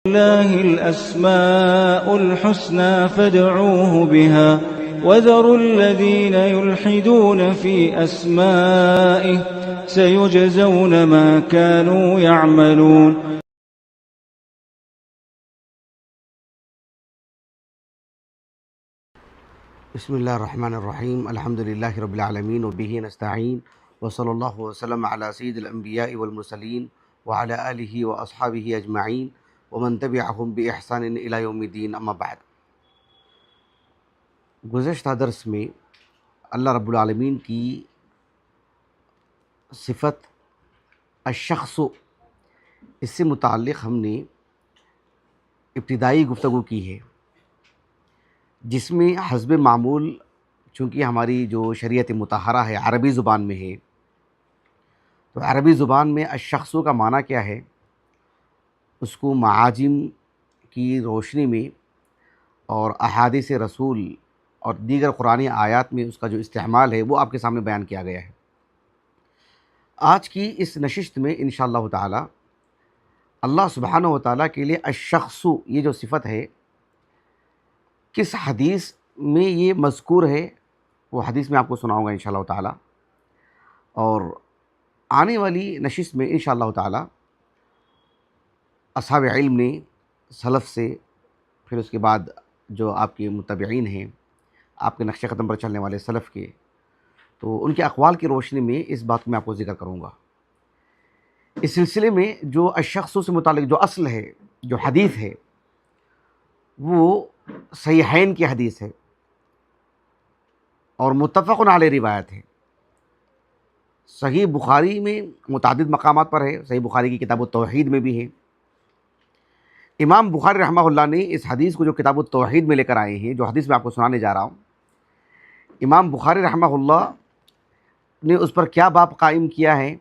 لله الأسماء الحسنى فادعوه بها وذروا الذين يلحدون في أسمائه سيجزون ما كانوا يعملون. بسم اللہ الرحمن الرحیم الحمد للہ رب العالمین وبہ نستعین وصلی اللہ وسلم علی سید الانبیاء والمرسلین وعلی آلہ واصحابہ اجمعین ومن تبعہم باحسان الی یوم الدین، اما بعد۔ گزشتہ درس میں اللہ رب العالمین کی صفت الشخص، اس سے متعلق ہم نے ابتدائی گفتگو کی ہے، جس میں حسب معمول چونکہ ہماری جو شریعت مطہرہ ہے عربی زبان میں ہے، تو عربی زبان میں الشخص کا معنی کیا ہے، اس کو معاجم کی روشنی میں اور احادیث رسول اور دیگر قرآنی آیات میں اس کا جو استعمال ہے وہ آپ کے سامنے بیان کیا گیا ہے۔ آج کی اس نشست میں انشاءاللہ تعالی اللہ سبحانہ و تعالیٰ کے لیے الشخص، یہ جو صفت ہے، کس حدیث میں یہ مذکور ہے وہ حدیث میں آپ کو سناؤں گا انشاءاللہ تعالی، اور آنے والی نشست میں انشاءاللہ تعالی اصحاب علم نے سلف سے، پھر اس کے بعد جو آپ کے متبعین ہیں، آپ کے نقش قدم پر چلنے والے سلف کے، تو ان کے اقوال کی روشنی میں اس بات کو میں آپ کو ذکر کروں گا۔ اس سلسلے میں جو الشخص سے متعلق جو اصل ہے، جو حدیث ہے، وہ صحیحین کی حدیث ہے اور متفق علیہ روایت ہے۔ صحیح بخاری میں متعدد مقامات پر ہے، صحیح بخاری کی کتاب التوحید میں بھی ہے۔ امام بخاری رحمہ اللہ نے اس حدیث کو جو کتاب التوحید میں لے کر آئے ہیں، جو حدیث میں آپ کو سنانے جا رہا ہوں، امام بخاری رحمہ اللہ نے اس پر کیا باب قائم کیا ہے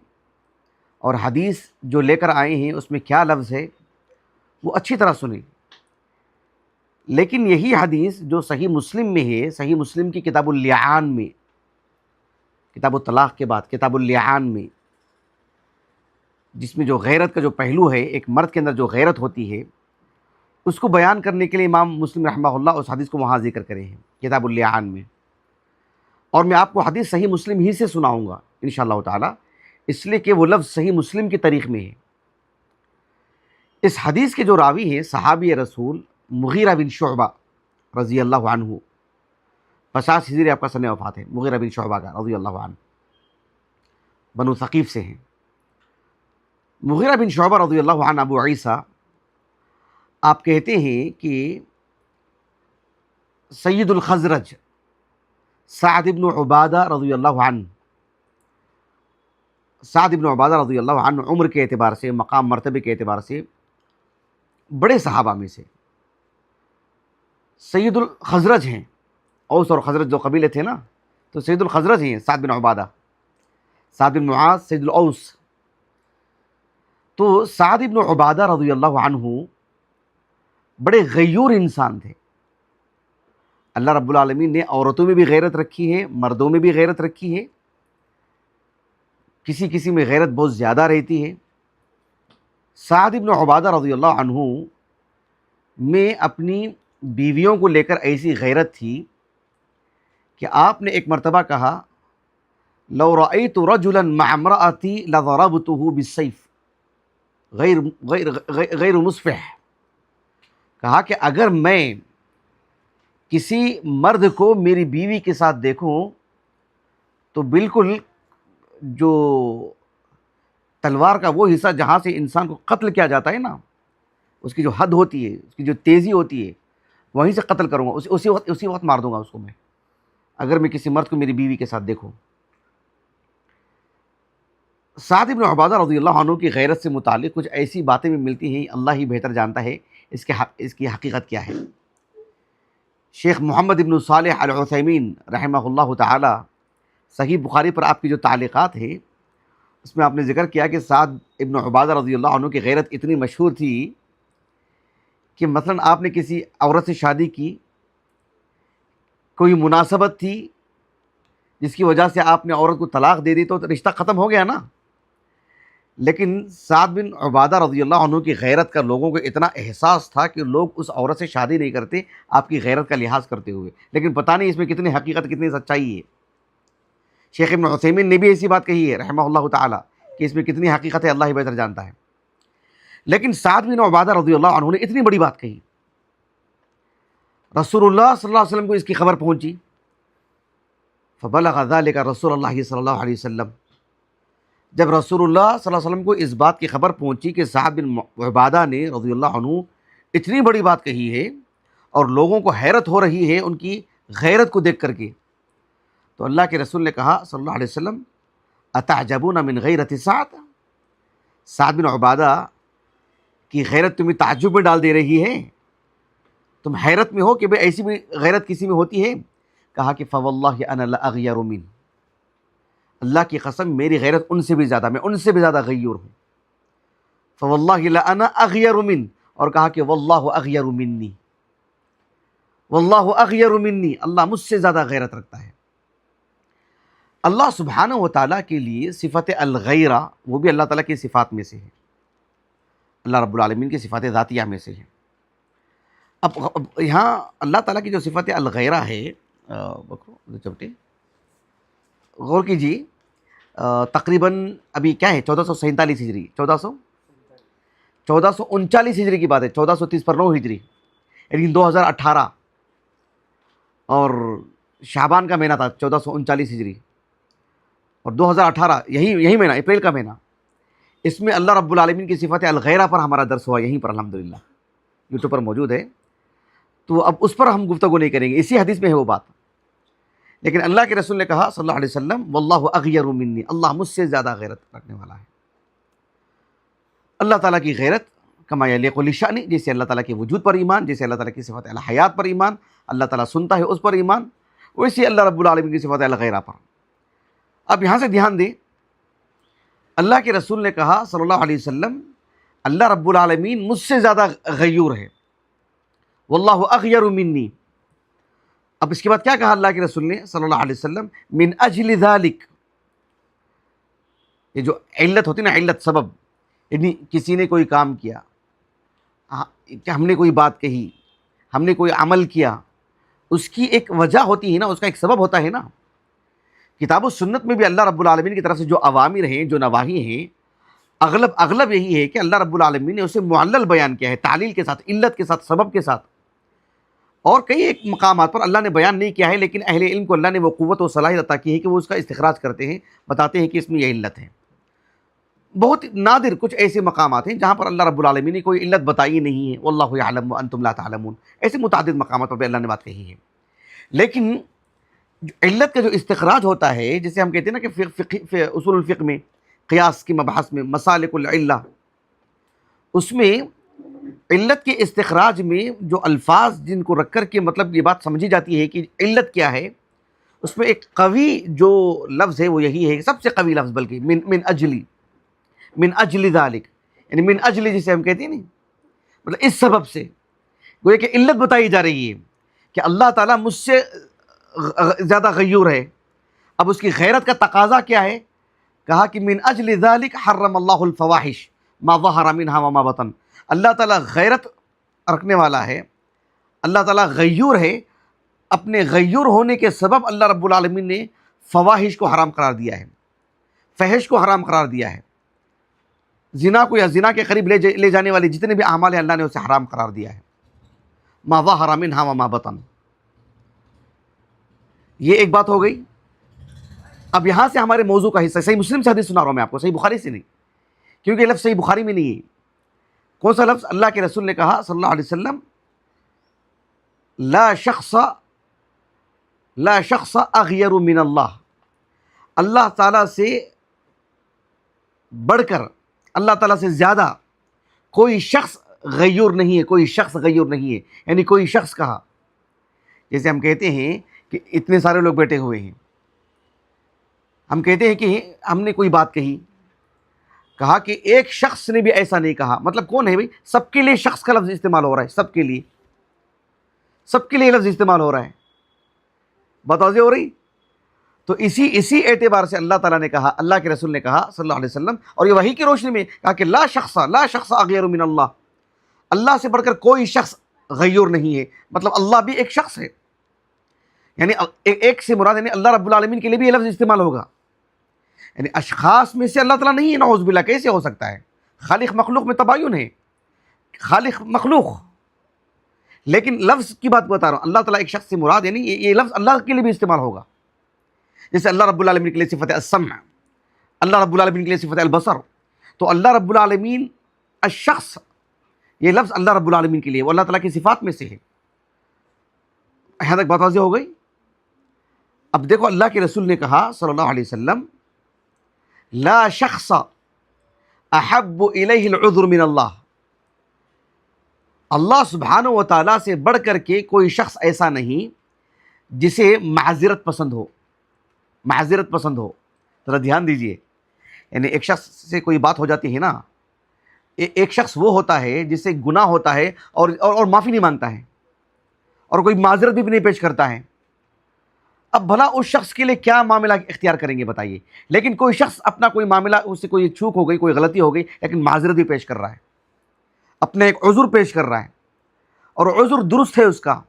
اور حدیث جو لے کر آئے ہیں اس میں کیا لفظ ہے، وہ اچھی طرح سنیں۔ لیکن یہی حدیث جو صحیح مسلم میں ہے، صحیح مسلم کی کتاب اللعان میں، کتاب الطلاق کے بعد کتاب اللعان میں، جس میں جو غیرت کا جو پہلو ہے، ایک مرد کے اندر جو غیرت ہوتی ہے، اس کو بیان کرنے کے لیے امام مسلم رحمہ اللہ اس حدیث کو وہاں ذکر کرے ہیں کتاب اللعان میں، اور میں آپ کو حدیث صحیح مسلم ہی سے سناؤں گا انشاءاللہ تعالی، اس لیے کہ وہ لفظ صحیح مسلم کی تاریخ میں ہے۔ اس حدیث کے جو راوی ہیں صحابی رسول مغیرہ بن شعبہ رضی اللہ عنہ، 50 ہجری آپ کا سن وفات ہے مغیرہ بن شعبہ کا رضی اللہ عنہ، بنو ثقیف سے ہیں۔ مغیرہ بن شعبہ رضی اللہ عنہ ابو عیسیٰ، آپ کہتے ہیں کہ سید الخزرج سعد بن عبادہ رضی اللہ عنہ، سعد بن عبادہ رضی اللہ عنہ عمر کے اعتبار سے، مقام مرتبے کے اعتبار سے بڑے صحابہ میں سے سید الخزرج ہیں۔ اوس اور خزرج جو قبیلے تھے نا، تو سید الخزرج ہیں سعد بن عبادہ، سعد بن معاذ سید الاوس۔ تو سعد بن عبادہ رضی اللہ عنہ بڑے غیور انسان تھے۔ اللہ رب العالمین نے عورتوں میں بھی غیرت رکھی ہے، مردوں میں بھی غیرت رکھی ہے، کسی کسی میں غیرت بہت زیادہ رہتی ہے۔ سعد بن عبادہ رضی اللہ عنہ میں اپنی بیویوں کو لے کر ایسی غیرت تھی کہ آپ نے ایک مرتبہ کہا، لو رأیت رجلا مع امرأتی لضربته بالسیف غیر مصفح، کہا کہ اگر میں کسی مرد کو میری بیوی کے ساتھ دیکھوں تو بالکل جو تلوار کا وہ حصہ جہاں سے انسان کو قتل کیا جاتا ہے نا، اس کی جو حد ہوتی ہے، اس کی جو تیزی ہوتی ہے، وہیں سے قتل کروں گا، اسی وقت مار دوں گا اس کو میں، اگر میں کسی مرد کو میری بیوی کے ساتھ دیکھوں۔ سعد بن عبادہ رضی اللہ عنہ کی غیرت سے متعلق کچھ ایسی باتیں بھی ملتی ہیں، اللہ ہی بہتر جانتا ہے اس کی حقیقت کیا ہے۔ شیخ محمد بن صالح العثیمین رحمہ اللہ تعالی، صحیح بخاری پر آپ کی جو تعلیقات ہیں اس میں آپ نے ذکر کیا کہ سعد ابن عبادہ رضی اللہ عنہ کی غیرت اتنی مشہور تھی کہ مثلا آپ نے کسی عورت سے شادی کی، کوئی مناسبت تھی جس کی وجہ سے آپ نے عورت کو طلاق دے دی، تو رشتہ ختم ہو گیا نا، لیکن سعد بن عبادہ رضی اللہ عنہ کی غیرت کا لوگوں کو اتنا احساس تھا کہ لوگ اس عورت سے شادی نہیں کرتے آپ کی غیرت کا لحاظ کرتے ہوئے، لیکن پتہ نہیں اس میں کتنی حقیقت کتنی سچائی ہے۔ شیخ ابن عثیمین نے بھی ایسی بات کہی ہے رحمہ اللہ تعالیٰ کہ اس میں کتنی حقیقت ہے اللہ ہی بہتر جانتا ہے۔ لیکن سعد بن عبادہ رضی اللہ عنہ نے اتنی بڑی بات کہی، رسول اللہ صلی اللہ علیہ وسلم کو اس کی خبر پہنچی، فبلغ ذلك رسول اللہ صلی اللہ علیہ وسلم، جب رسول اللہ صلی اللہ علیہ وسلم کو اس بات کی خبر پہنچی کہ سعد بن عبادہ نے رضی اللہ عنہ اتنی بڑی بات کہی ہے اور لوگوں کو حیرت ہو رہی ہے ان کی غیرت کو دیکھ کر کے، تو اللہ کے رسول نے کہا صلی اللہ علیہ وسلم اتعجبون من غیرت سعد، سعد بن عبادہ کی غیرت تمہیں تعجب میں ڈال دے رہی ہے، تم حیرت میں ہو کہ بھئی ایسی بھی غیرت کسی میں ہوتی ہے؟ کہا کہ فواللہ انا لاغیر من، اللہ کی قسم میری غیرت ان سے بھی زیادہ، میں ان سے بھی زیادہ غیور ہوں، فواللہ لانا اغیر من، اور کہا کہ واللہ اغیر منی، واللہ اغیر منی، اللہ مجھ سے زیادہ غیرت رکھتا ہے۔ اللہ سبحانہ و تعالیٰ کے لیے صفت الغیرہ وہ بھی اللہ تعالیٰ کی صفات میں سے ہے، اللہ رب العالمین کی صفات ذاتیہ میں سے ہے۔ اب یہاں اللہ تعالیٰ کی جو صفت الغیرہ ہے، چپٹے غور کیجیے، تقریباً ابھی کیا ہے 1447 ہجری، 1439 ہجری کی بات ہے، 1430 پر 9 ہجری، لیکن 2018 اور شعبان کا مہینہ تھا 1439 ہجری، اور 2018 یہی مہینہ اپریل کا مہینہ، اس میں اللہ رب العالمین کی صفت الغیرہ پر ہمارا درس ہوا یہیں پر الحمدللہ، یوٹیوب پر موجود ہے، تو اب اس پر ہم گفتگو نہیں کریں گے، اسی حدیث میں ہے وہ بات۔ لیکن اللہ کے رسول نے کہا صلی اللہ علیہ وسلم واللہ اغیر منی، اللہ مجھ سے زیادہ غیرت رکھنے والا ہے۔ اللہ تعالیٰ کی غیرت کما یلیق لشأنہ، جیسے اللہ تعالیٰ کے وجود پر ایمان، جیسے اللہ تعالیٰ کی صفت الحیات پر ایمان، اللہ تعالیٰ سنتا ہے اس پر ایمان، ویسے اللہ رب العالمین کی صفت الغیرہ پر۔ اب یہاں سے دھیان دیں، اللہ کے رسول نے کہا صلی اللہ علیہ وسلم اللہ رب العالمین مجھ سے زیادہ غیور ہے، واللہ اغیر منی۔ اب اس کے بعد کیا کہا اللہ کے رسول نے صلی اللہ علیہ وسلم؟ من اجل ذالک، یہ جو علت ہوتی نا، علت سبب، یعنی کسی نے کوئی کام کیا، کہ ہم نے کوئی بات کہی، ہم نے کوئی عمل کیا، اس کی ایک وجہ ہوتی ہے نا، اس کا ایک سبب ہوتا ہے نا۔ کتاب و سنت میں بھی اللہ رب العالمین کی طرف سے جو اوامر ہیں، جو نواہی ہیں، اغلب یہی ہے کہ اللہ رب العالمین نے اسے معلل بیان کیا ہے، تعلیل کے ساتھ، علت کے ساتھ، سبب کے ساتھ۔ اور کئی ایک مقامات پر اللہ نے بیان نہیں کیا ہے، لیکن اہل علم کو اللہ نے وہ قوت و صلاحیت عطا کی ہے کہ وہ اس کا استخراج کرتے ہیں، بتاتے ہیں کہ اس میں یہ علت ہے۔ بہت نادر کچھ ایسے مقامات ہیں جہاں پر اللہ رب العالمین نے کوئی علت بتائی نہیں ہے، واللہ یعلم وانتم لا تعلمون، ایسے متعدد مقامات پر بھی اللہ نے بات کہی ہے۔ لیکن علت کا جو استخراج ہوتا ہے، جسے ہم کہتے ہیں نا کہ اصول الفقہ میں، قیاس کی مباحث میں، مسالک العلہ، اس میں علت کے استخراج میں جو الفاظ جن کو رکھ کر کے مطلب یہ بات سمجھی جاتی ہے کہ علت کیا ہے، اس میں ایک قوی جو لفظ ہے وہ یہی ہے، سب سے قوی لفظ بلکہ من اجل ذالک، یعنی من اجل جسے ہم کہتے ہیں نہیں، مطلب اس سبب سے، گویا کہ علت بتائی جا رہی ہے کہ اللہ تعالیٰ مجھ سے زیادہ غیور ہے۔ اب اس کی غیرت کا تقاضا کیا ہے؟ کہا کہ من اجل ذالک حرم اللہ الفواحش ما ظہر منہا وما بطن، اللہ تعالیٰ غیرت رکھنے والا ہے، اللہ تعالیٰ غیور ہے، اپنے غیور ہونے کے سبب اللہ رب العالمین نے فواحش کو حرام قرار دیا ہے، فحش کو حرام قرار دیا ہے، زنا کو یا زنا کے قریب لے جانے والے جتنے بھی اعمال ہیں اللہ نے اسے حرام قرار دیا ہے، ما ظہر منہا وما بطن۔ یہ ایک بات ہو گئی۔ اب یہاں سے ہمارے موضوع کا حصہ، صحیح مسلم سے حدیث سنا رہا ہوں میں آپ کو، صحیح بخاری سے نہیں، کیونکہ یہ لفظ صحیح بخاری میں نہیں ہے۔ کون سا لفظ؟ اللہ کے رسول نے کہا صلی اللہ علیہ وسلم لا شخص اغیر من اللہ، اللہ تعالیٰ سے بڑھ کر، اللہ تعالیٰ سے زیادہ کوئی شخص غیور نہیں ہے، کوئی شخص غیور نہیں ہے، یعنی کوئی شخص کہا، جیسے ہم کہتے ہیں کہ اتنے سارے لوگ بیٹھے ہوئے ہیں، ہم کہتے ہیں کہ ہم نے کوئی بات کہی، کہا کہ ایک شخص نے بھی ایسا نہیں کہا، مطلب کون ہے بھائی؟ سب کے لیے شخص کا لفظ استعمال ہو رہا ہے، سب کے لیے لفظ استعمال ہو رہا ہے، بات واضح ہو رہی؟ تو اسی اعتبار سے اللہ تعالیٰ نے کہا، اللہ کے رسول نے کہا صلی اللہ علیہ وسلم، اور یہ وحی کی روشنی میں کہا کہ لا شخص غیر من اللہ، اللہ سے بڑھ کر کوئی شخص غیور نہیں ہے، مطلب اللہ بھی ایک شخص ہے، یعنی ایک سے مراد یعنی اللہ رب العالمین کے لیے بھی یہ لفظ استعمال ہوگا، یعنی اشخاص میں سے اللہ تعالیٰ نہیں ہے، نعوذ باللہ، کیسے ہو سکتا ہے؟ خالق مخلوق میں تباین ہے، خالق مخلوق، لیکن لفظ کی بات بتا رہا ہوں، اللہ تعالیٰ ایک شخص سے مراد یعنی یہ لفظ اللہ کے لیے بھی استعمال ہوگا، جیسے اللہ رب العالمین کے لیے صفت السمع، اللہ رب العالمین کے لیے صفت البصر، تو اللہ رب العالمین الشخص، یہ لفظ اللہ رب العالمین کے لیے، وہ اللہ تعالیٰ کی صفات میں سے ہے۔ یہاں تک بات واضح ہو گئی؟ اب دیکھو اللہ کے رسول نے کہا صلی اللہ علیہ وسلم لا شخص احب الیہ العذر من اللہ، اللہ سبحانہ و تعالیٰ سے بڑھ کر کے کوئی شخص ایسا نہیں جسے معذرت پسند ہو، معذرت پسند ہو۔ ذرا دھیان دیجئے، یعنی ایک شخص سے کوئی بات ہو جاتی ہے نا، ایک شخص وہ ہوتا ہے جسے گناہ ہوتا ہے اور معافی نہیں مانگتا ہے اور کوئی معذرت بھی نہیں پیش کرتا ہے، اب بھلا اس شخص کے لیے کیا معاملہ اختیار کریں گے بتائیے؟ لیکن کوئی شخص اپنا کوئی معاملہ، اس سے کوئی چوک ہو گئی، کوئی غلطی ہو گئی، لیکن معذرت بھی پیش کر رہا ہے، اپنا ایک عذر پیش کر رہا ہے، اور عذر درست ہے، اس کا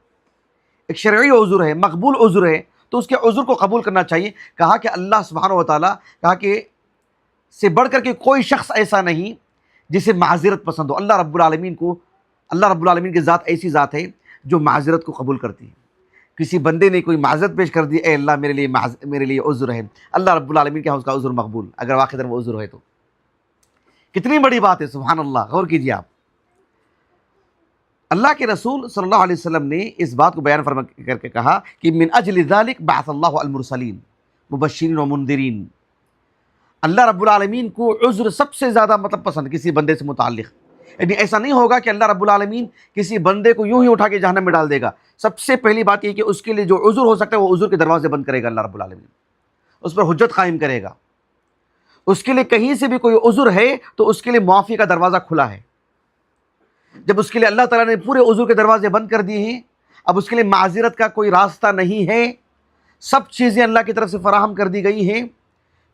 ایک شرعی عذر ہے، مقبول عذر ہے، تو اس کے عذر کو قبول کرنا چاہیے۔ کہا کہ اللہ سبحانہ و تعالیٰ کہا کہ سے بڑھ کر کے کوئی شخص ایسا نہیں جسے معذرت پسند ہو۔ اللہ رب العالمین کو، اللہ رب العالمین کی ذات ایسی ذات ہے جو معذرت کو قبول کرتی ہے۔ کسی بندے نے کوئی معذرت پیش کر دی، اے اللہ میرے لیے عذر ہے، اللہ رب العالمین کے ہاں اس کا عذر مقبول، اگر واقعی وہ عذر ہے تو کتنی بڑی بات ہے، سبحان اللہ، غور کیجیے آپ۔ اللہ کے رسول صلی اللہ علیہ وسلم نے اس بات کو بیان فرما کر کے کہا کہ من اجل ذلک بعث اللہ المرسلین مبشرین و منذرین، اللہ رب العالمین کو عذر سب سے زیادہ مطلب پسند کسی بندے سے متعلق، یعنی ایسا نہیں ہوگا کہ اللہ رب العالمین کسی بندے کو یوں ہی اٹھا کے جہنم میں ڈال دے گا۔ سب سے پہلی بات یہ کہ اس کے لیے جو عذر ہو سکتا ہے وہ عذر کے دروازے بند کرے گا اللہ رب العالمین، اس پر حجت قائم کرے گا، اس کے لیے کہیں سے بھی کوئی عذر ہے تو اس کے لیے معافی کا دروازہ کھلا ہے۔ جب اس کے لیے اللہ تعالیٰ نے پورے عذر کے دروازے بند کر دیے ہیں، اب اس کے لیے معذرت کا کوئی راستہ نہیں ہے، سب چیزیں اللہ کی طرف سے فراہم کر دی گئی ہیں،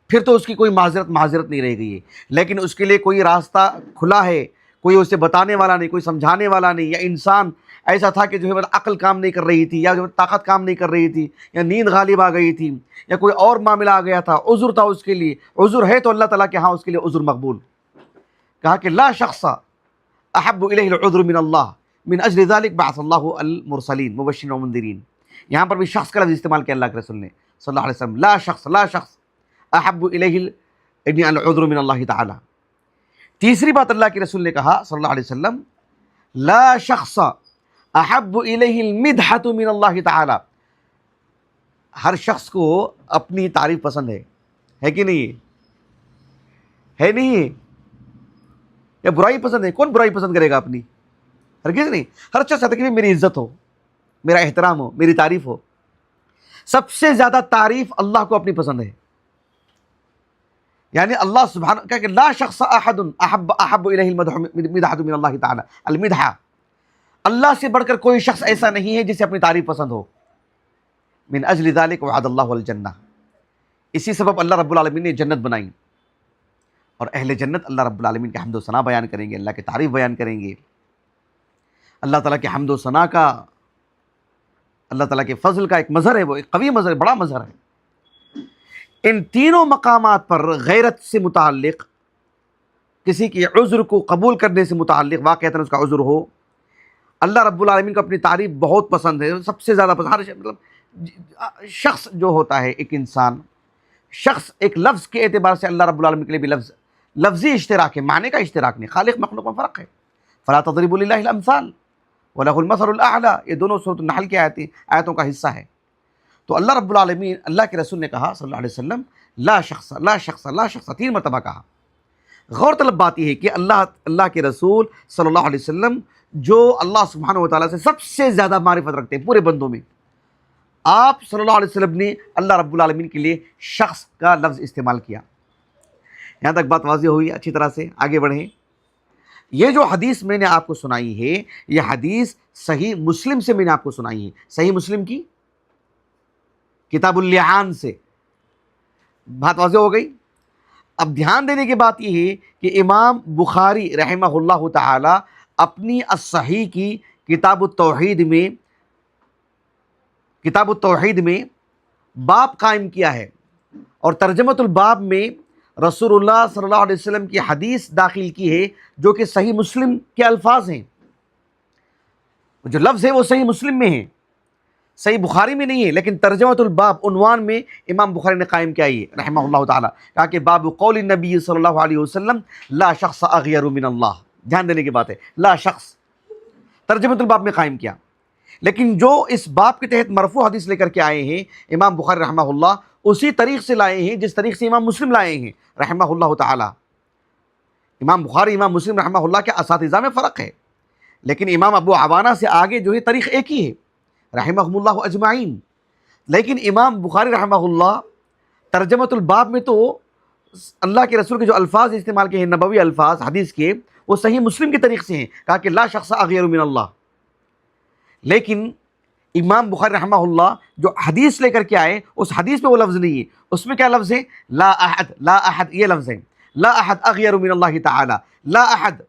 پھر تو اس کی کوئی معذرت نہیں رہ گئی ہے۔ لیکن اس کے لیے کوئی راستہ کھلا ہے، کوئی اسے بتانے والا نہیں، کوئی سمجھانے والا نہیں، یا انسان ایسا تھا کہ جو ہے عقل کام نہیں کر رہی تھی، یا جو طاقت کام نہیں کر رہی تھی، یا نیند غالب آ گئی تھی، یا کوئی اور معاملہ آ گیا تھا، عذر تھا اس کے لیے، عذر ہے تو اللہ تعالیٰ کے ہاں اس کے لیے عذر مقبول۔ کہا کہ لا شخص احب الیہ العذر من اللہ من اجل ذلک بعث اللہ المرسلین مبشرین و منذرین، یہاں پر بھی شخص کا لفظ استعمال کیا اللہ کے رسول نے صلی اللہ علیہ وسلم، لا شخص احب الیہ العذر من اللہ تعالی۔ تیسری بات اللہ کے رسول نے کہا صلی اللہ علیہ وسلم لا شخص احب الیہ المدحۃ من اللہ تعالی، ہر شخص کو اپنی تعریف پسند ہے کہ نہیں ہے؟ نہیں، یا برائی پسند ہے؟ کون برائی پسند کرے گا اپنی؟ ہرگز نہیں، ہر شخص چاہتا ہے کہ میری عزت ہو، میرا احترام ہو، میری تعریف ہو۔ سب سے زیادہ تعریف اللہ کو اپنی پسند ہے، یعنی اللہ سبحانہ کہ لا شخص احد احب الیہ المدحۃ من اللہ تعالی، المدحہ، اللہ سے بڑھ کر کوئی شخص ایسا نہیں ہے جسے اپنی تعریف پسند ہو۔ من اجل ذلک وعد اللہ الجنہ، اسی سبب اللہ رب العالمین نے جنت بنائی، اور اہل جنت اللہ رب العالمین کے حمد و ثنا بیان کریں گے، اللہ کی تعریف بیان کریں گے، اللہ تعالیٰ کے حمد و ثنا کا، اللہ تعالیٰ کے فضل کا ایک مظہر ہے، وہ ایک قوی مظہر ہے، بڑا مظہر ہے۔ ان تینوں مقامات پر غیرت سے متعلق، کسی کی عذر کو قبول کرنے سے متعلق، واقعتاً اس کا عذر ہو، اللہ رب العالمین کو اپنی تعریف بہت پسند ہے، سب سے زیادہ پسند۔ ہر مطلب شخص جو ہوتا ہے، ایک انسان، شخص ایک لفظ کے اعتبار سے اللہ رب العالمین کے لیے بھی لفظی اشتراک ہے، معنی کا اشتراک نہیں، خالق مخلوق میں فرق ہے۔ فلا تضربوا للہ الامثال وله المثل الاعلیٰ، یہ دونوں سورۃ النحل کی آیتوں کا حصہ ہے۔ تو اللہ رب العالمین، اللہ کے رسول نے کہا صلی اللہ علیہ وسلم لا شخص 3 مرتبہ کہا۔ غور طلب بات یہ ہے کہ اللہ کے رسول صلی اللہ علیہ وسلم جو اللہ سبحانہ و تعالیٰ سے سب سے زیادہ معرفت رکھتے ہیں پورے بندوں میں، آپ صلی اللہ علیہ وسلم نے اللہ رب العالمین کے لیے شخص کا لفظ استعمال کیا۔ یہاں تک بات واضح ہوئی، اچھی طرح سے آگے بڑھیں۔ یہ جو حدیث میں نے آپ کو سنائی ہے، یہ حدیث صحیح مسلم سے میں نے آپ کو سنائی ہے، صحیح مسلم کی کتاب اللعان سے، بات واضح ہو گئی؟ اب دھیان دینے کی بات یہ ہے کہ امام بخاری رحمہ اللہ تعالی اپنی الصحیح کی کتاب التوحید میں باب قائم کیا ہے، اور ترجمۃ الباب میں رسول اللہ صلی اللہ علیہ وسلم کی حدیث داخل کی ہے جو کہ صحیح مسلم کے الفاظ ہیں، جو لفظ ہے وہ صحیح مسلم میں ہے، صحیح بخاری میں نہیں ہے، لیکن ترجمۃ الباب عنوان میں امام بخاری نے قائم کیا ہے رحمہ اللہ تعالیٰ، کہا کہ باب قول النبی صلی اللہ علیہ وسلم لا شخص اغیر من اللہ. دھیان دینے کی بات ہے، لا شخص ترجمۃ الباب میں قائم کیا. لیکن جو اس باب کے تحت مرفوع حدیث لے کر کے آئے ہیں امام بخاری رحمہ اللہ، اسی طریق سے لائے ہیں جس طریق سے امام مسلم لائے ہیں رحمہ اللہ تعالیٰ. امام بخاری امام مسلم رحمہ اللہ کے اساتذہ میں فرق ہے، لیکن امام ابو عوانہ سے آگے جو ہے طریق ایک ہی ہے رحمہم اللہ اجمعین. لیکن امام بخاری رحمہ اللہ ترجمۃ الباب میں تو اللہ کے رسول کے جو الفاظ استعمال کے ہیں، نبوی الفاظ حدیث کے، وہ صحیح مسلم کے طریق سے ہیں، کہا کہ لا شخص اغیر من اللہ. لیکن امام بخاری رحمہ اللہ جو حدیث لے کر کے آئے، اس حدیث میں وہ لفظ نہیں ہے، اس میں کیا لفظ ہے؟ لا احد، لا احد یہ لفظ ہے، لا احد اغیر من اللہ تعالی، لا احد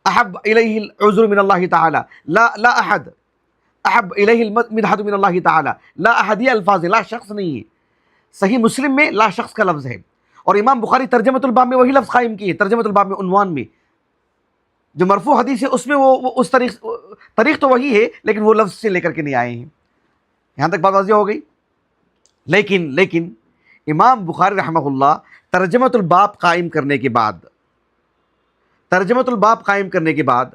احب الیہ العذر من اللہ تعالی، لا احد احب الیہ المدحۃ من اللہ تعالی. لا احد یہ الفاظ ہے، لا شخص نہیں ہے. صحیح مسلم میں لا شخص کا لفظ ہے، اور امام بخاری ترجمۃ الباب میں وہی لفظ قائم کیے، ترجمۃ الباب میں عنوان میں جو مرفوع حدیث ہے اس میں وہ اس طریق تو وہی ہے، لیکن وہ لفظ سے لے کر کے نہیں آئے ہیں. یہاں تک بات واضح ہو گئی؟ لیکن امام بخاری رحمہ اللہ ترجمۃ الباب قائم کرنے کے بعد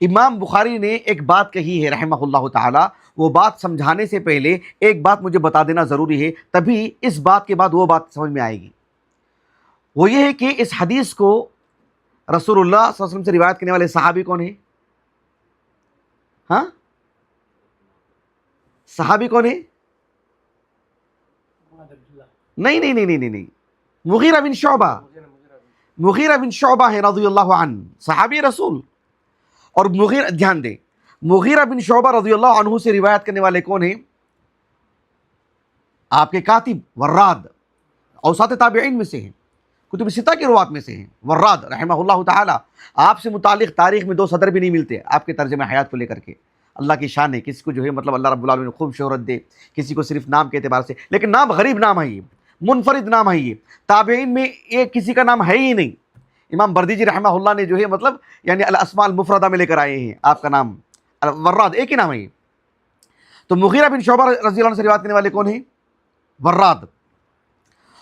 امام بخاری نے ایک بات کہی ہے رحمہ اللہ تعالی. وہ بات سمجھانے سے پہلے ایک بات مجھے بتا دینا ضروری ہے، تبھی اس بات کے بعد وہ بات سمجھ میں آئے گی. وہ یہ ہے کہ اس حدیث کو رسول اللہ صلی اللہ علیہ وسلم سے روایت کرنے والے صحابی کون ہیں؟ ہاں، صحابی کون ہے؟ نہیں، مغیرہ بن شعبہ ہے رضی اللہ عنہ، صحابی رسول. اور دھیان دیں، مغیرہ بن شعبہ رضی اللہ عنہ سے روایت کرنے والے کون ہیں؟ آپ کے کاتب وراد، اوساط تابعین میں سے ہیں، کتب ستہ کی روات میں سے ہیں وراد رحمہ اللہ تعالی. آپ سے متعلق تاریخ میں 2 صدر بھی نہیں ملتے آپ کے ترجمہ حیات کو لے کر کے. اللہ کی شان ہے، کسی کو جو ہے مطلب اللہ رب العالمین خوب شہرت دے، کسی کو صرف نام کے اعتبار سے، لیکن نام غریب نام ہے، یہ منفرد نام ہے. یہ تابعین میں ایک کسی کا نام ہے ہی نہیں. امام بردیجی رحمہ اللہ نے جو ہے مطلب یعنی الاسماء المفردہ میں لے کر آئے ہیں آپ کا نام وراد، ایک ہی نام ہے. تو مغیرہ بن شعبہ رضی اللہ عنہ سے روایت کرنے والے کون ہیں؟ وراد.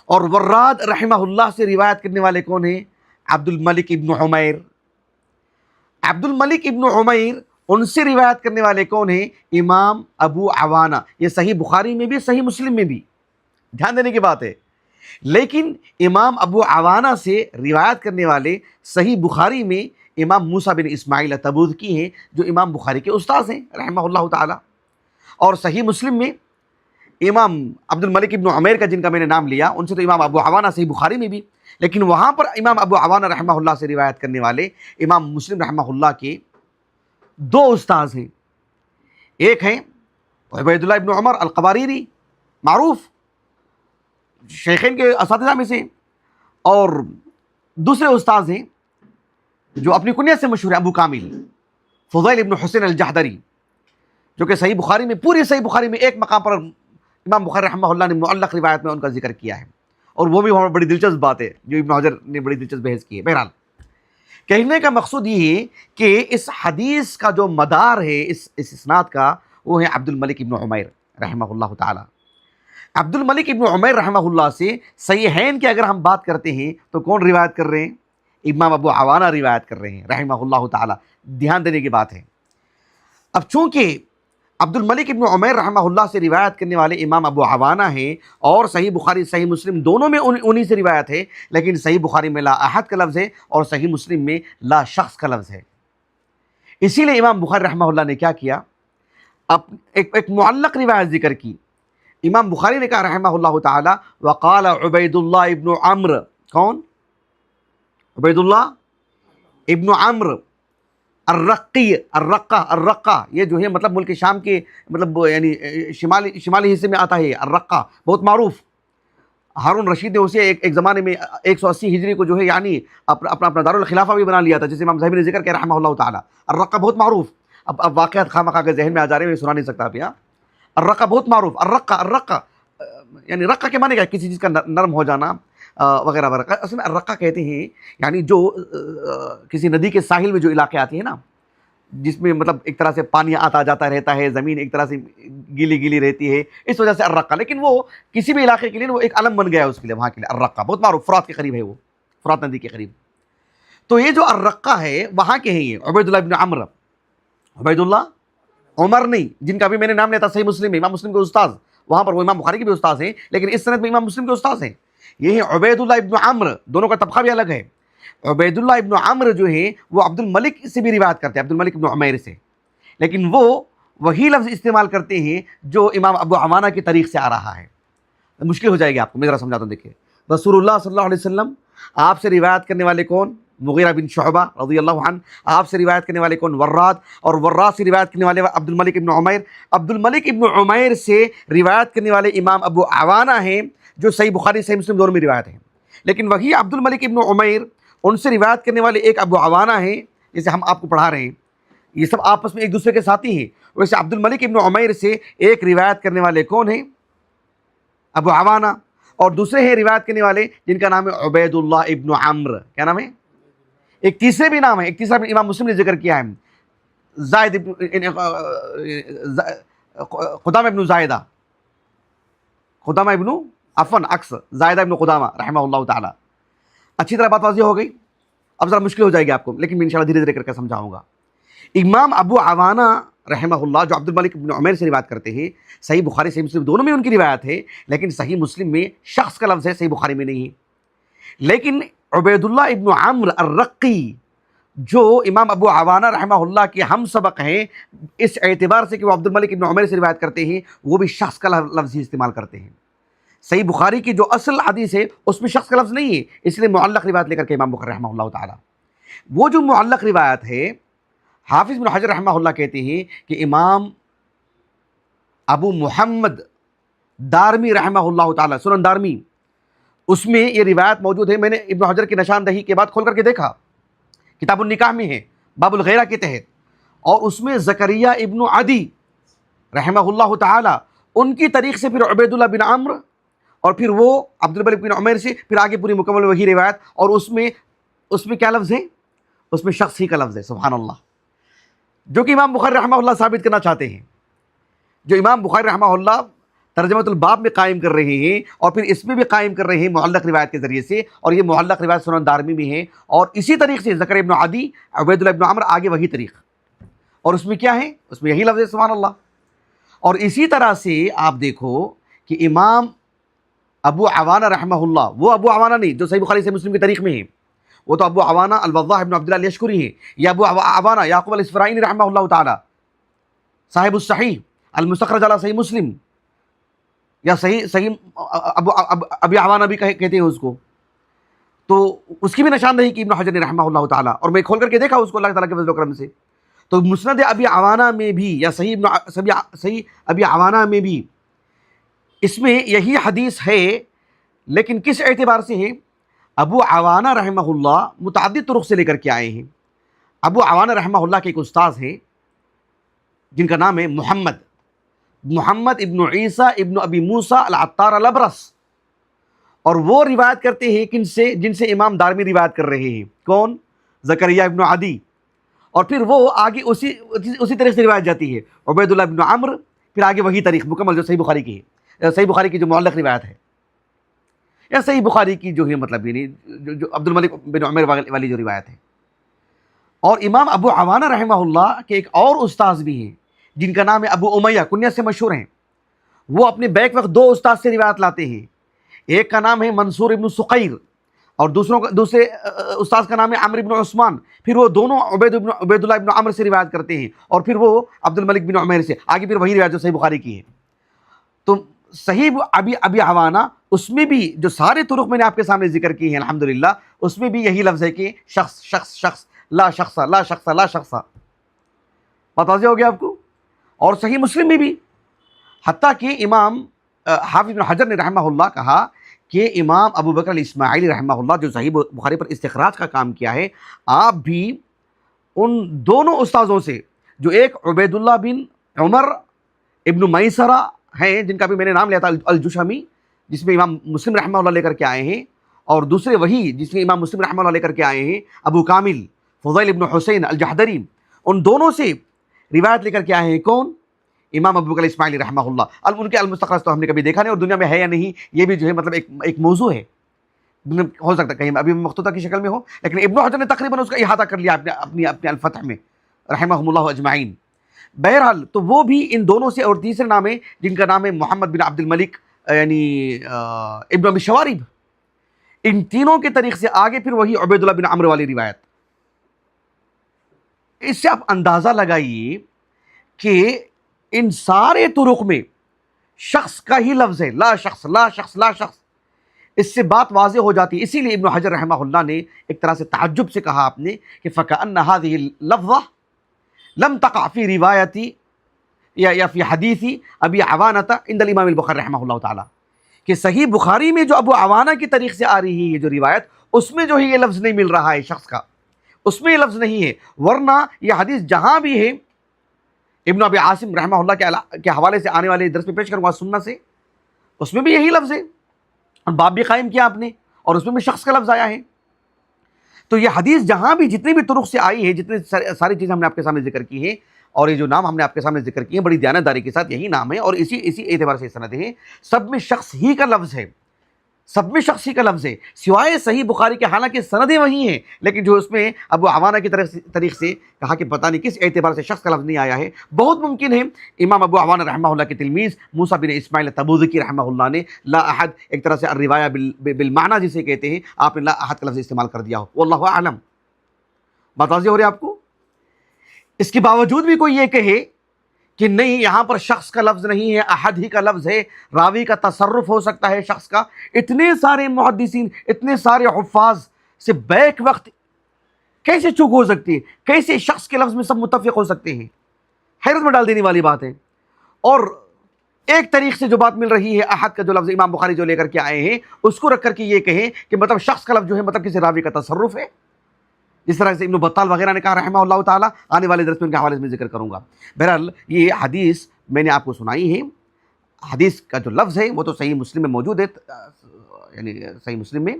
اور وراد رحمہ اللہ سے روایت کرنے والے کون ہیں؟ عبد الملک ابن عمیر. عبد الملک ابن عمیر ان سے روایت کرنے والے کون ہیں؟ امام ابو عوانہ. یہ صحیح بخاری میں بھی صحیح مسلم میں بھی، دھیان دینے کی بات ہے. لیکن امام ابو عوانہ سے روایت کرنے والے صحیح بخاری میں امام موسیٰ بن اسماعیل تبوذکی ہیں جو امام بخاری کے استاذ ہیں رحمہ اللہ تعالی. اور صحیح مسلم میں امام عبد الملک ابن عمیر کا جن کا میں نے نام لیا، ان سے تو امام ابو عوانہ صحیح بخاری میں بھی، لیکن وہاں پر امام ابو عوانہ رحمہ اللہ سے روایت کرنے والے امام مسلم رحمہ اللہ کے 2 استاذ ہیں. ایک ہیں عبید اللہ ابن عمر القواریری، معروف شیخین کے اساتذہ میں سے، اور دوسرے استاذ ہیں جو اپنی کنیت سے مشہور ہے ابو کامل فضیل ابن حسین الجحدری، جو کہ صحیح بخاری میں، پوری صحیح بخاری میں ایک مقام پر امام بخاری رحمہ اللہ نے معلق روایت میں ان کا ذکر کیا ہے، اور وہ بھی بڑی دلچسپ بات ہے جو ابن حجر نے بڑی دلچسپ بحث کی ہے. بہرحال کہنے کا مقصود یہ ہے کہ اس حدیث کا جو مدار ہے اس اسناد کا، وہ ہے عبد الملک ابن عمیر رحمہ اللہ تعالی. عبد الملک ابن عمیر رحمہ اللہ سے صحیحین کی اگر ہم بات کرتے ہیں تو کون روایت کر رہے ہیں؟ امام ابو عوانہ روایت کر رہے ہیں رحمہ اللہ تعالی. دھیان دینے کی بات ہے. اب چونکہ عبد الملک ابن عمیر رحمہ اللہ سے روایت کرنے والے امام ابو عوانہ ہیں، اور صحیح بخاری صحیح مسلم دونوں میں انہی سے روایت ہے، لیکن صحیح بخاری میں لا احد کا لفظ ہے اور صحیح مسلم میں لا شخص کا لفظ ہے. اسی لیے امام بخاری رحمہ اللہ نے کیا کیا؟ ایک معلق روایت ذکر کی. امام بخاری نے کہا رحمہ اللہ تعالی وقال عبید اللہ ابن عمرو. کون؟ عبید اللہ ابن عمرو الرقہ، یہ جو ہے مطلب ملک شام کے مطلب یعنی شمالی حصے میں آتا ہے. الرقہ بہت معروف ہارون رشید نے اسے ایک زمانے میں 180 ہجری کو جو ہے یعنی اپنا دارالخلافہ بھی بنا لیا تھا، جسے امام ذہبی نے ذکر کیا رحمہ اللہ تعالیٰ۔ الرقہ بہت معروف، اب واقعات خواہ مخواہ کے ذہن میں آ جا رہے ہیں، میں سنا نہیں سکتا آپ یہاں۔ الرقہ بہت معروف، الرقہ یعنی رقہ کے معنی کیا ہے؟ کسی چیز کا نرم ہو جانا وغیرہ وغیرہ۔ اصل میں الرقہ کہتے ہیں یعنی جو کسی ندی کے ساحل میں جو علاقے آتے ہیں نا، جس میں مطلب ایک طرح سے پانی آتا جاتا رہتا ہے، زمین ایک طرح سے گیلی گیلی رہتی ہے، اس وجہ سے الرقہ۔ لیکن وہ کسی بھی علاقے کے لیے وہ ایک علم بن گیا ہے اس کے لیے، وہاں کے لیے الرقہ بہت معروف، فرات کے قریب ہے، وہ فرات ندی کے قریب۔ تو یہ جو الرقہ ہے وہاں کے ہیں یہ عبید اللہ ابن عمرو، عبید اللہ عمر نہیں، جن کا بھی میں نے نام لیا تھا صحیح مسلم میں، امام مسلم کے استاذ، وہاں پر وہ امام بخاری کے بھی استاذ ہیں، لیکن اس سند میں امام مسلم کے استاذ ہیں۔ یہ ہیں عبید اللہ ابن عمرو، دونوں کا طبقہ بھی الگ ہے۔ عبید اللہ ابن عمرو جو ہیں وہ عبد الملک سے بھی روایت کرتے ہیں، عبد الملک ابن عمیر سے، لیکن وہ وہی لفظ استعمال کرتے ہیں جو امام ابو عوانہ کی طریق سے آ رہا ہے۔ مشکل ہو جائے گی آپ کو، میں ذرا سمجھاتا ہوں۔ دیکھیے رسول اللہ صلی اللہ علیہ وسلم، آپ سے روایت کرنے والے کون؟ مغیرہ بن شعبہ رضی اللہ عنہ۔ آپ سے روایت کرنے والے کون؟ وراد، اور وراد سے روایت کرنے والے عبد الملک ابن عمیر۔ عبد الملک ابن عمیر سے روایت کرنے والے امام ابو عوانہ ہیں، جو صحیح بخاری صحیح مسلم دونوں میں روایت ہیں۔ لیکن وہی عبد الملک ابن عمیر، ان سے روایت کرنے والے ایک ابو عوانہ ہیں، جسے ہم آپ کو پڑھا رہے ہیں، یہ سب آپس میں ایک دوسرے کے ساتھی ہیں۔ ویسے عبد الملک ابن عمیر سے ایک روایت کرنے والے کون ہیں؟ ابو عوانہ، اور دوسرے ہیں روایت کرنے والے جن کا نام ہے عبید اللہ ابن عمرو۔ کیا نام ہے؟ ایک تیسرے بھی نام ہے، ایک تیسرا بھی امام مسلم نے ذکر کیا ہے، زائد قدامہ ابن زائدہ، قدامہ ابن عفن عکس زائدہ ابن قدامہ رحمہ اللہ تعالی۔ اچھی طرح بات واضح ہو گئی؟ اب ذرا مشکل ہو جائے گی آپ کو، لیکن میں انشاءاللہ دھیرے دھیرے کر کے سمجھاؤں گا۔ امام ابو عوانہ رحمہ اللہ جو عبد الملک ابن عمیر سے روایت کرتے ہیں، صحیح بخاری صحیح مسلم دونوں میں ان کی روایت ہے، لیکن صحیح مسلم میں شخص کا لفظ ہے، صحیح بخاری میں نہیں ہے۔ لیکن عبید اللہ ابن عمرو الرقی جو امام ابو عوانہ رحمہ اللہ کے ہم سبق ہیں، اس اعتبار سے کہ وہ عبد الملک ابن عمیر سے روایت کرتے ہیں، وہ بھی شخص کا لفظ ہی استعمال کرتے ہیں۔ صحیح بخاری کی جو اصل حدیث ہے اس میں شخص کا لفظ نہیں ہے، اس لیے معلق روایت لے کر کے امام بخاری رحمہ اللہ تعالی، وہ جو معلق روایت ہے، حافظ بن حجر رحمہ اللہ کہتے ہیں کہ امام ابو محمد دارمی رحمہ اللہ تعالی، سنن دارمی، اس میں یہ روایت موجود ہے۔ میں نے ابن حجر کی نشاندہی کے بعد کھول کر کے دیکھا، کتاب النکاح میں ہے، باب الغیرہ کے تحت، اور اس میں زکریا ابن عدی رحمہ اللہ تعالی، ان کی طریق سے پھر عبید اللہ بن عمرو، اور پھر وہ عبد الملک بن عمیر سے پھر آگے پوری مکمل وہی روایت، اور اس میں کیا لفظ ہے؟ اس میں شخص ہی کا لفظ ہے، سبحان اللہ، جو کہ امام بخاری رحمہ اللہ ثابت کرنا چاہتے ہیں، جو امام بخاری رحمہ اللہ ترجمۃ الباب میں قائم کر رہے ہیں، اور پھر اس میں بھی قائم کر رہے ہیں معلق روایت کے ذریعے سے، اور یہ معلق روایت سنن دارمی میں ہے، اور اسی طریق سے زکریا ابن عدی، عبید اللہ ابن عمرو، آگے وہی طریق، اور اس میں کیا ہے؟ اس میں یہی لفظ ہے، سبحان اللہ۔ اور اسی طرح سے آپ دیکھو کہ امام ابو عوانہ رحمہ اللہ، وہ ابو عوانہ نہیں جو صحیح بخاری صحیح مسلم کی طریق میں ہے، وہ تو ابو عوانہ الوضاح ابن عبداللہ الیشکری ہیں، یا ابو عوانہ یعقوب الاسفرائینی رحمہ اللہ تعالی، صاحب الصحیح المستخرج علی صحیح مسلم، یا صحیح ابی عوانہ بھی کہتے ہیں اس کو، تو اس کی بھی نشاندہی کی ابن حجر نے رحمہ اللہ تعالی، اور میں کھول کر کے دیکھا اس کو اللہ تعالیٰ کے فضل و کرم سے۔ تو مسند ابی عوانہ میں بھی، یا صحیح ابی عوانہ میں بھی اس میں یہی حدیث ہے، لیکن کس اعتبار سے ہے؟ ابو عوانہ رحمہ اللہ متعدد طرق سے لے کر کے آئے ہیں۔ ابو عوانہ رحمہ اللہ کے ایک استاذ ہیں جن کا نام ہے محمد ابن عیسیٰ ابن ابی موسیٰ العطار الابرس، اور وہ روایت کرتے ہیں کن سے؟ جن سے امام دارمی روایت کر رہے ہیں، کون؟ زکریا ابن عدی، اور پھر وہ آگے اسی طریقے سے روایت جاتی ہے، عبید اللہ ابن عمرو، پھر آگے وہی طریق مکمل جو صحیح بخاری کی ہے، صحیح بخاری کی جو معلق روایت ہے، یا صحیح بخاری کی جو ہے مطلب یعنی جو عبد الملک بن عمیر والی جو روایت ہے۔ اور امام ابو عوانہ رحمہ اللہ کے ایک اور استاذ بھی ہیں جن کا نام ہے ابو امیہ، کنیت سے مشہور ہیں، وہ اپنے بیک وقت دو استاذ سے روایت لاتے ہیں، ایک کا نام ہے منصور ابن سقیر، اور دوسرے استاذ کا نام ہے عمرو ابن عثمان، پھر وہ دونوں عبید اللہ ابن عمرو سے روایت کرتے ہیں، اور پھر وہ عبد الملک بن عمیر سے، آگے پھر وہی روایت جو صحیح بخاری کی ہے۔ تو صحیح ابی عوانہ، اس میں بھی جو سارے طرق میں نے آپ کے سامنے ذکر کی ہیں الحمدللہ، اس میں بھی یہی لفظ ہے کہ شخص لا شخص۔ بات واضح ہو گیا آپ کو؟ اور صحیح مسلم میں بھی، حتیٰ کہ امام حافظ بن حجر نے رحمہ اللہ کہا کہ امام ابو بکر الاسماعیلی رحمہ اللہ جو صحیح بخاری پر استخراج کا کام کیا ہے، آپ بھی ان دونوں استاذوں سے، جو ایک عبید اللہ بن عمر ابن میسرہ ہیں جن کا بھی میں نے نام لیا تھا الجشمی، جس میں امام مسلم رحمہ اللہ لے کر کے آئے ہیں، اور دوسرے وہی جس میں امام مسلم رحمہ اللہ لے کر کے آئے ہیں ابو کامل فضیل ابن حسین الجحدری، ان دونوں سے روایت لے کر کے آئے ہیں کون؟ امام ابو بکر اسماعیلی رحمہ اللہ۔ اب ان کے المستخرج تو ہم نے کبھی دیکھا نہیں، اور دنیا میں ہے یا نہیں یہ بھی جو ہے مطلب ایک موضوع ہے، ہو سکتا ہے کہیں ابھی مخطوطہ کی شکل میں ہو، لیکن ابن حجر نے تقریباً اس کا احاطہ کر لیا اپنے الفتح میں رحمہم اللہ اجمعین۔ بہرحال تو وہ بھی ان دونوں سے، اور تیسرے نام ہے جن کا نام ہے محمد بن عبد الملک یعنی ابن ابی شوارب، ان تینوں کے طریق سے آگے پھر وہی عبید اللہ بن عمرو والی روایت۔ اس سے آپ اندازہ لگائیے کہ ان سارے طرق میں شخص کا ہی لفظ ہے، لا شخص لا شخص لا شخص۔ اس سے بات واضح ہو جاتی ہے، اسی لیے ابن حجر رحمہ اللہ نے ایک طرح سے تعجب سے کہا آپ نے کہ فَكَأَنَّ هَذِهِ اللَّفْظَةِ لَمْ تَقَعْ فِي رِوَایَتِ یا فی حدیث ابی عوانۃ عند الامام البخاری رحمہ اللہ تعالیٰ، کہ صحیح بخاری میں جو ابو عوانہ کی طریق سے آ رہی ہے جو روایت، اس میں جو ہے یہ لفظ نہیں مل رہا ہے شخص کا، اس میں یہ لفظ نہیں ہے، ورنہ یہ حدیث جہاں بھی ہے ابن ابی عاصم رحمہ اللہ کے حوالے سے آنے والے درس میں پیش کروں گا سننا سے، اس میں بھی یہی لفظ ہے، اور باب بھی قائم کیا آپ نے، اور اس میں بھی شخص کا لفظ آیا ہے۔ تو یہ حدیث جہاں بھی جتنی بھی طرق سے آئی ہے، جتنی ساری چیزیں ہم نے آپ کے سامنے ذکر کی ہیں، اور یہ جو نام ہم نے آپ کے سامنے ذکر کیے ہیں بڑی دیانتداری کے ساتھ یہی نام ہے، اور اسی اعتبار سے سند ہیں، سب میں شخص ہی کا لفظ ہے، سب میں شخص ہی کا لفظ ہے، سوائے صحیح بخاری کے، حالانکہ سندیں وہی ہیں، لیکن جو اس میں ابو عوانہ کی طریق سے کہا کہ پتہ نہیں کس اعتبار سے شخص کا لفظ نہیں آیا ہے، بہت ممکن ہے امام ابو عوانہ رحمہ اللہ کے تلمیذ موسیٰ بن اسماعیل تبوذکی رحمہ اللہ نے لا احد، ایک طرح سے الروایہ بالمعنی جسے کہتے ہیں، آپ نے لا احد کا لفظ استعمال کر دیا ہو، واللہ اعلم۔ بات واضح ہو رہی ہے آپ کو؟ اس کے باوجود بھی کوئی یہ کہے کہ نہیں یہاں پر شخص کا لفظ نہیں ہے، احد ہی کا لفظ ہے، راوی کا تصرف ہو سکتا ہے شخص کا، اتنے سارے محدثین، اتنے سارے حفاظ سے بیک وقت کیسے چوک ہو سکتی ہے؟ کیسے شخص کے لفظ میں سب متفق ہو سکتے ہیں؟ حیرت میں ڈال دینے والی بات ہے۔ اور ایک طریق سے جو بات مل رہی ہے، احد کا جو لفظ امام بخاری جو لے کر کے آئے ہیں اس کو رکھ کر کے یہ کہیں کہ مطلب شخص کا لفظ جو ہے مطلب کسی راوی کا تصرف ہے، جس طرح سے ابن بطال وغیرہ نے کہا رحمہ اللہ تعالیٰ، آنے والے درس میں ان کے حوالے سے میں ذکر کروں گا۔ بہرحال یہ حدیث میں نے آپ کو سنائی ہے، حدیث کا جو لفظ ہے وہ تو صحیح مسلم میں موجود ہے، یعنی صحیح مسلم میں،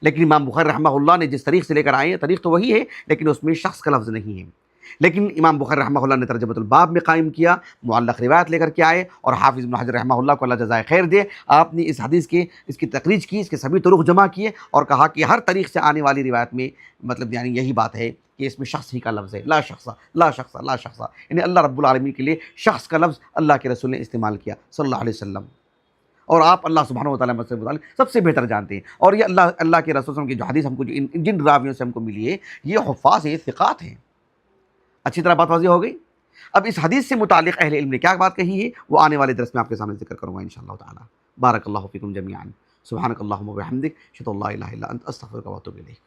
لیکن امام بخاری رحمہ اللہ نے جس طریق سے لے کر آئے ہیں طریق تو وہی ہے، لیکن اس میں شخص کا لفظ نہیں ہے۔ لیکن امام بخاری رحمہ اللہ نے ترجمۃ الباب میں قائم کیا، معلق روایت لے کر کے آئے، اور حافظ ابن حجر رحمہ اللہ کو اللہ جزائے خیر دے، آپ نے اس حدیث کے اس کی تخریج کی، اس کے سبھی طرق جمع کیے، اور کہا کہ ہر طریق سے آنے والی روایت میں مطلب یعنی یہی بات ہے کہ اس میں شخص ہی کا لفظ ہے، لا شخص لا شخص لا شخص، یعنی اللہ رب العالمین کے لیے شخص کا لفظ اللہ کے رسول نے استعمال کیا صلی اللہ علیہ وسلم، اور آپ اللہ سبحانہ و تعالیٰ سے متعلق سب سے بہتر جانتے ہیں۔ اور یہ اللہ کے رسول صلی اللہ علیہ وسلم کی جو حدیث ہم کو جن راویوں سے ہم کو ملی ہے، یہ حفاظ ہیں، ثقات ہیں۔ اچھی طرح بات واضح ہو گئی؟ اب اس حدیث سے متعلق اہل علم نے کیا بات کہی ہے وہ آنے والے درس میں آپ کے سامنے ذکر کروں گا انشاءاللہ تعالیٰ۔ بارک اللہ فیکم جمیعا، سبحانک اللہم و بحمدک، اشہد ان لا الہ الا انت، استغفرک و اتوب الیک۔